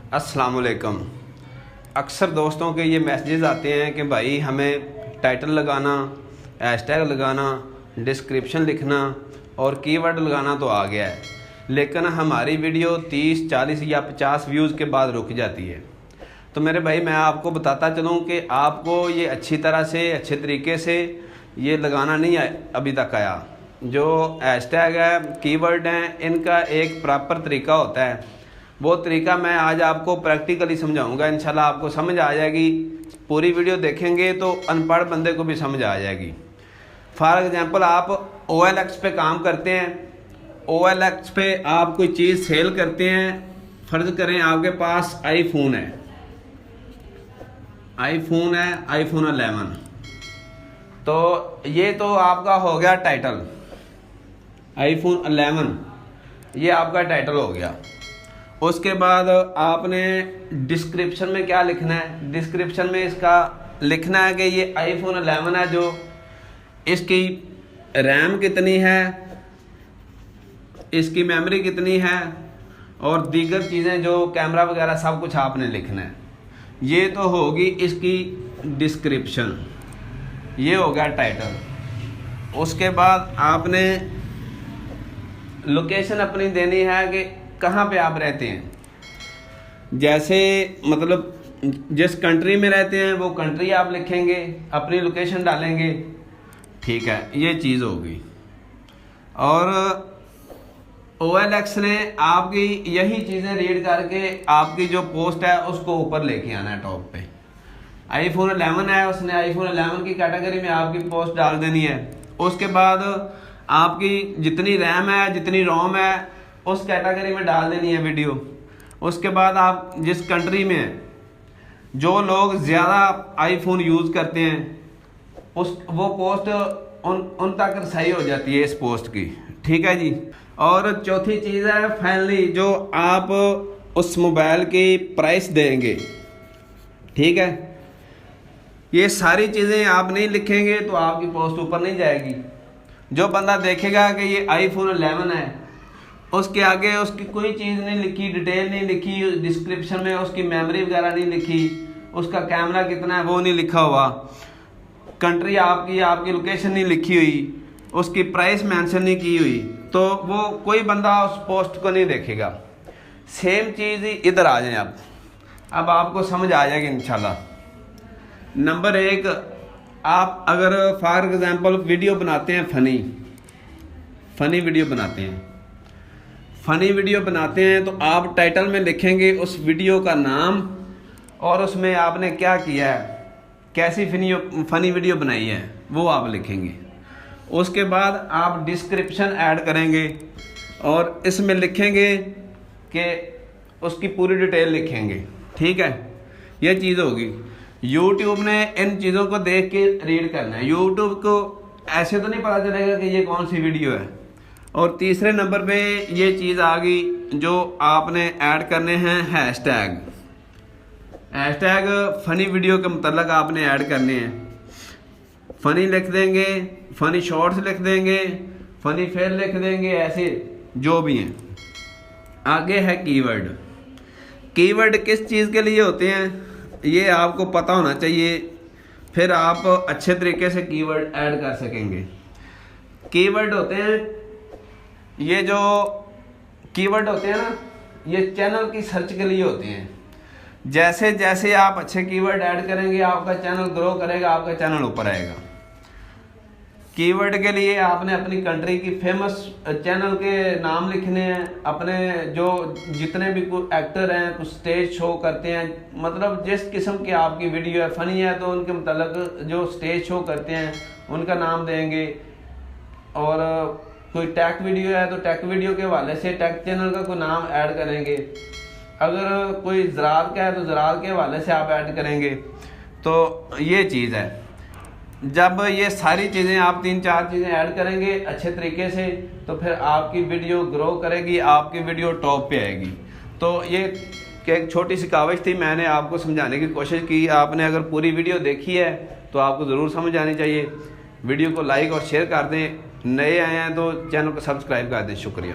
अस्सलामुअलैकुम। अक्सर दोस्तों के ये मैसेजेस आते हैं कि भाई हमें टाइटल लगाना, हैशटैग लगाना, डिस्क्रिप्शन लिखना और कीवर्ड लगाना तो आ गया है, लेकिन हमारी वीडियो 30, 40 या 50 व्यूज़ के बाद रुक जाती है। तो मेरे भाई मैं आपको बताता चलूँ कि आपको ये अच्छी तरह से, अच्छे तरीके से ये लगाना नहीं अभी तक आया। जो हैशटैग है, कीवर्ड हैं, इनका एक प्रॉपर तरीका होता है। वो तरीका मैं आज आपको प्रैक्टिकली समझाऊंगा। इंशाल्लाह आपको समझ आ जाएगी। पूरी वीडियो देखेंगे तो अनपढ़ बंदे को भी समझ आ जाएगी। फॉर एग्जांपल आप OLX पे काम करते हैं, OLX पे आप कोई चीज़ सेल करते हैं। फ़र्ज़ करें आपके पास आईफोन है, आईफोन 11। तो ये तो आपका हो गया टाइटल, आईफोन 11 ये आपका टाइटल हो गया। उसके बाद आपने डिस्क्रिप्शन में क्या लिखना है? डिस्क्रिप्शन में इसका लिखना है कि ये आईफोन 11 है, जो इसकी रैम कितनी है, इसकी मेमोरी कितनी है और दीगर चीज़ें जो कैमरा वगैरह सब कुछ आपने लिखना है। ये तो होगी इसकी डिस्क्रिप्शन, ये हो गया टाइटल। उसके बाद आपने लोकेशन अपनी देनी है कि कहाँ पे आप रहते हैं। जैसे मतलब जिस कंट्री में रहते हैं वो कंट्री आप लिखेंगे, अपनी लोकेशन डालेंगे। ठीक है, ये चीज़ होगी। और OLX ने आपकी यही चीज़ें रीड करके आपकी जो पोस्ट है उसको ऊपर लेके आना है टॉप पे। आईफोन 11 है, उसने आईफोन 11 की कैटेगरी में आपकी पोस्ट डाल देनी है। उसके बाद आपकी जितनी रैम है, जितनी रोम है, उस कैटेगरी में डाल देनी है वीडियो। उसके बाद आप जिस कंट्री में हैं, जो लोग ज़्यादा आईफोन यूज़ करते हैं वो पोस्ट उन तक सही हो जाती है इस पोस्ट की। ठीक है जी। और चौथी चीज़ है फाइनली, जो आप उस मोबाइल की प्राइस देंगे। ठीक है, ये सारी चीज़ें आप नहीं लिखेंगे तो आपकी पोस्ट ऊपर नहीं जाएगी। जो बंदा देखेगा कि ये आईफोन 11 है, उसके आगे उसकी कोई चीज़ नहीं लिखी, डिटेल नहीं लिखी, डिस्क्रिप्शन में उसकी मेमोरी वगैरह नहीं लिखी, उसका कैमरा कितना है वो नहीं लिखा हुआ, कंट्री आपकी लोकेशन नहीं लिखी हुई, उसकी प्राइस मेंशन नहीं की हुई, तो वो कोई बंदा उस पोस्ट को नहीं देखेगा। सेम चीज़ ही इधर आ जाए अब आपको समझ आ जाएगी इंशाल्लाह। नंबर 1, आप अगर फॉर एग्जांपल वीडियो बनाते हैं, फनी वीडियो बनाते हैं तो आप टाइटल में लिखेंगे उस वीडियो का नाम और उसमें आपने क्या किया है, कैसी फनी वीडियो बनाई है वो आप लिखेंगे। उसके बाद आप डिस्क्रिप्शन ऐड करेंगे और इसमें लिखेंगे कि उसकी पूरी डिटेल लिखेंगे। ठीक है, ये चीज़ होगी। YouTube ने इन चीज़ों को देख के रीड करना है। YouTube को ऐसे तो नहीं पता चलेगा कि ये कौन सी वीडियो है। और तीसरे नंबर पे ये चीज़ आ गई जो आपने ऐड करने हैं हैशटैग फ़नी वीडियो के मतलब आपने ऐड करने हैं। फ़नी लिख देंगे, फ़नी शॉर्ट्स लिख देंगे, फ़नी फेल लिख देंगे, ऐसे जो भी हैं। आगे है कीवर्ड किस चीज़ के लिए होते हैं ये आपको पता होना चाहिए, फिर आप अच्छे तरीके से कीवर्ड ऐड कर सकेंगे। कीवर्ड होते हैं, ये जो कीवर्ड होते हैं ना, ये चैनल की सर्च के लिए होते हैं। जैसे जैसे आप अच्छे कीवर्ड ऐड करेंगे आपका चैनल ग्रो करेगा, आपका चैनल ऊपर आएगा। कीवर्ड के लिए आपने अपनी कंट्री की फेमस चैनल के नाम लिखने हैं, अपने जो जितने भी एक्टर हैं कुछ स्टेज शो करते हैं, मतलब जिस किस्म की आपकी वीडियो है, फनी है तो उनके मतलब जो स्टेज शो करते हैं उनका नाम देंगे। और कोई टेक वीडियो है तो टेक वीडियो के हवाले से टेक चैनल का कोई नाम ऐड करेंगे। अगर कोई ज़राअत का है तो ज़राअत के हवाले से आप ऐड करेंगे। तो ये चीज़ है, जब ये सारी चीज़ें आप 3-4 चीज़ें ऐड करेंगे अच्छे तरीके से तो फिर आपकी वीडियो ग्रो करेगी, आपकी वीडियो टॉप पे आएगी। तो ये एक छोटी सी कावज थी, मैंने आपको समझाने की कोशिश की। आपने अगर पूरी वीडियो देखी है तो आपको ज़रूर समझ आनी चाहिए। वीडियो को लाइक और शेयर कर दें, नए आए हैं तो चैनल को सब्सक्राइब कर दें। शुक्रिया।